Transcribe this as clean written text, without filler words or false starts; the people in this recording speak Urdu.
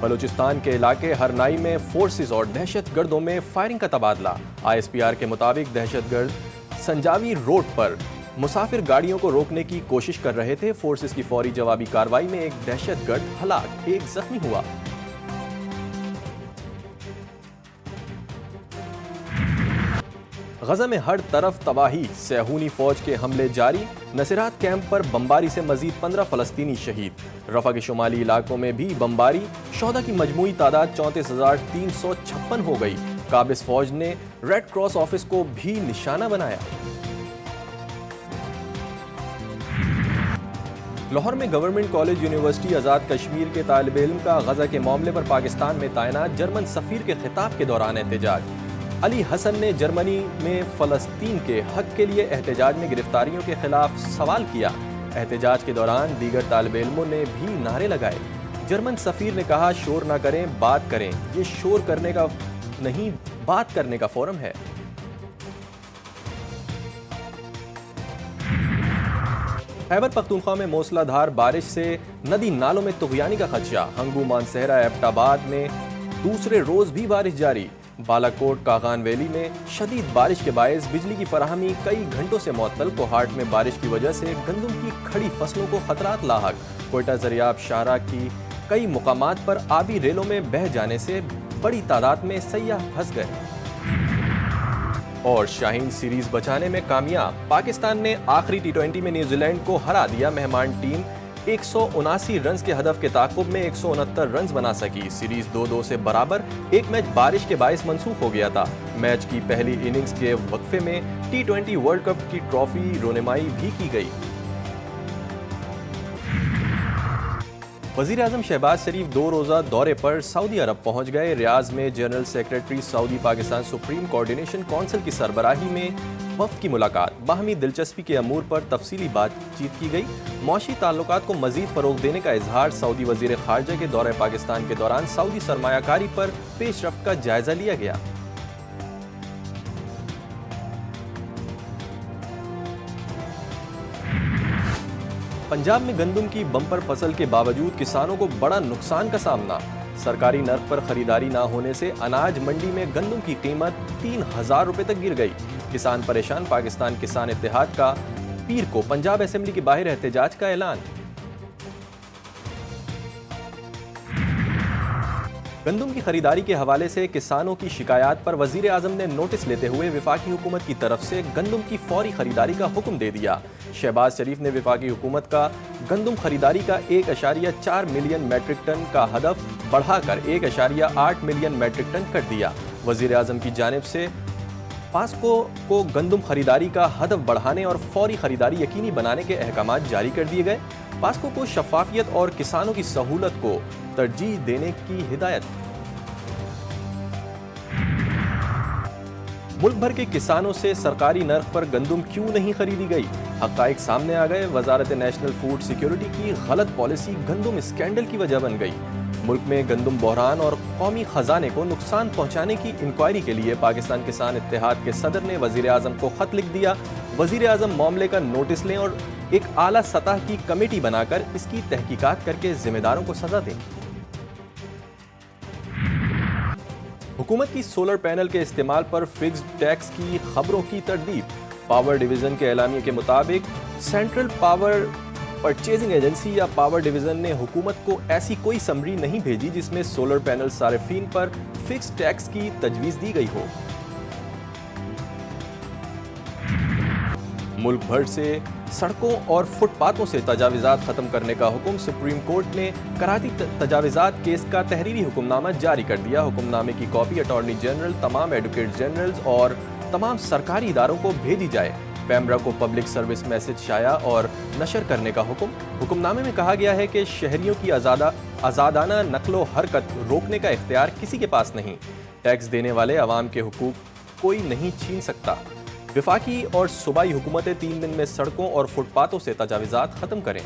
بلوچستان کے علاقے ہرنائی میں فورسز اور دہشت گردوں میں فائرنگ کا تبادلہ۔ ISPR کے مطابق دہشت گرد سنجاوی روڈ پر مسافر گاڑیوں کو روکنے کی کوشش کر رہے تھے۔ فورسز کی فوری جوابی کارروائی میں ایک دہشت گرد ہلاک، ایک زخمی ہوا۔ غزہ میں ہر طرف تباہی، صہیونی فوج کے حملے جاری۔ نصیرات کیمپ پر بمباری سے مزید 15 فلسطینی شہید۔ رفح کے شمالی علاقوں میں بھی بمباری، شہداء کی مجموعی تعداد 34,356 ہو گئی۔ قابض فوج نے ریڈ کراس آفس کو بھی نشانہ بنایا۔ لاہور میں government college university Azad Kashmir کے طالب علم کا غزہ کے معاملے پر پاکستان میں تعینات جرمن سفیر کے خطاب کے دوران احتجاج۔ علی حسن نے جرمنی میں فلسطین کے حق کے لیے احتجاج میں گرفتاریوں کے خلاف سوال کیا۔ احتجاج کے دوران دیگر طالب علموں نے بھی نعرے لگائے۔ جرمن سفیر نے کہا، شور نہ کریں، بات کریں، یہ شور کرنے کا نہیں، بات کرنے کا فورم ہے۔ خیبر پختونخوا میں موسلا دھار بارش سے ندی نالوں میں طغیانی کا خدشہ۔ ہنگو مانسہرہ ایبٹ آباد میں دوسرے روز بھی بارش جاری۔ بالاکوٹ کاغان ویلی میں شدید بارش کے باعث بجلی کی فراہمی کئی گھنٹوں سے معطل۔ کوہاٹ میں بارش کی وجہ سے گندم کی کھڑی فصلوں کو خطرات لاحق۔ کوئٹہ دریاب شاہراہ کی کئی مقامات پر آبی ریلوں میں بہہ جانے سے بڑی تعداد میں سیاح پھنس گئے۔ اور شاہین سیریز بچانے میں کامیاب، پاکستان نے آخری T20 میں نیوزی لینڈ کو ہرا دیا۔ مہمان ٹیم 179 رنز کے ہدف کے تعاقب میں 169 رنز بنا سکی۔ سیریز 2-2 سے برابر، ایک میچ بارش کے باعث منسوخ ہو گیا تھا۔ میچ کی پہلی اننگز کے وقفے میں T20 ورلڈ کپ کی ٹرافی رونمائی بھی کی گئی۔ وزیر اعظم شہباز شریف 2 روزہ دورے پر سعودی عرب پہنچ گئے۔ ریاض میں جنرل سیکریٹری سعودی پاکستان سپریم کوآرڈینیشن کونسل کی سربراہی میں وفد کی ملاقات۔ باہمی دلچسپی کے امور پر تفصیلی بات چیت کی گئی۔ معاشی تعلقات کو مزید فروغ دینے کا اظہار۔ سعودی وزیر خارجہ کے دورہ پاکستان کے دوران سعودی سرمایہ کاری پر پیش رفت کا جائزہ لیا گیا۔ پنجاب میں گندم کی بمپر فصل کے باوجود کسانوں کو بڑا نقصان کا سامنا۔ سرکاری نرخ پر خریداری نہ ہونے سے اناج منڈی میں گندم کی قیمت 3,000 روپے تک گر گئی۔ کسان پریشان۔ پاکستان کسان اتحاد کا پیر کو پنجاب اسمبلی کے باہر احتجاج کا اعلان۔ گندم کی خریداری کے حوالے سے کسانوں کی شکایات پر وزیر اعظم نے نوٹس لیتے ہوئے وفاقی حکومت کی طرف سے گندم کی فوری خریداری کا حکم دے دیا۔ شہباز شریف نے وفاقی حکومت کا گندم خریداری کا 1.4 ملین میٹرک ٹن کا ہدف بڑھا کر 1.8 ملین میٹرک ٹن کر دیا۔ وزیر اعظم کی جانب سے پاسکو کو گندم خریداری کا ہدف بڑھانے اور فوری خریداری یقینی بنانے کے احکامات جاری کر دیے گئے۔ پاسکو کو شفافیت اور کسانوں کی سہولت کو ترجیح دینے کی ہدایت۔ ملک بھر کے کسانوں سے سرکاری نرخ پر گندم کیوں نہیں خریدی گئی؟ حقائق سامنے آ گئے۔ وزارت نیشنل فوڈ سیکیورٹی کی غلط پالیسی گندم اسکینڈل کی وجہ بن گئی۔ ملک میں گندم بحران اور قومی خزانے کو نقصان پہنچانے کی انکوائری کے لیے پاکستان کسان اتحاد کے صدر نے وزیر اعظم کو خط لکھ دیا۔ وزیر اعظم معاملے کا نوٹس لیں اور ایک اعلیٰ سطح کی کمیٹی بنا کر اس کی تحقیقات کر کے ذمہ داروں کو سزا دیں۔ حکومت کی سولر پینل کے استعمال پر فکسڈ ٹیکس کی خبروں کی تردید۔ پاور ڈویژن کے اعلامیے کے مطابق سینٹرل پاور پرچیزنگ ایجنسی یا پاور ڈویژن نے حکومت کو ایسی کوئی سمری نہیں بھیجی جس میں سولر پینل صارفین پر فکسڈ ٹیکس کی تجویز دی گئی ہو۔ ملک بھر سے سڑکوں اور فٹ پاتھوں سے تجاوزات ختم کرنے کا حکم۔ سپریم کورٹ نے کراتی تجاوزات کیس کا تحریری حکم نامہ جاری کر دیا۔ حکم نامے کی کاپی اٹارنی جنرل، تمام ایڈوکیٹ جنرلز اور تمام سرکاری اداروں کو بھیجی جائے۔ پیمرا کو پبلک سروس میسج شائع اور نشر کرنے کا حکم۔ حکم نامے میں کہا گیا ہے کہ شہریوں کی آزادانہ نقل و حرکت روکنے کا اختیار کسی کے پاس نہیں۔ ٹیکس دینے والے عوام کے حقوق کوئی نہیں چھین سکتا۔ وفاقی اور صوبائی حکومتیں 3 دن میں سڑکوں اور فٹ پاتھوں سے تجاوزات ختم کریں۔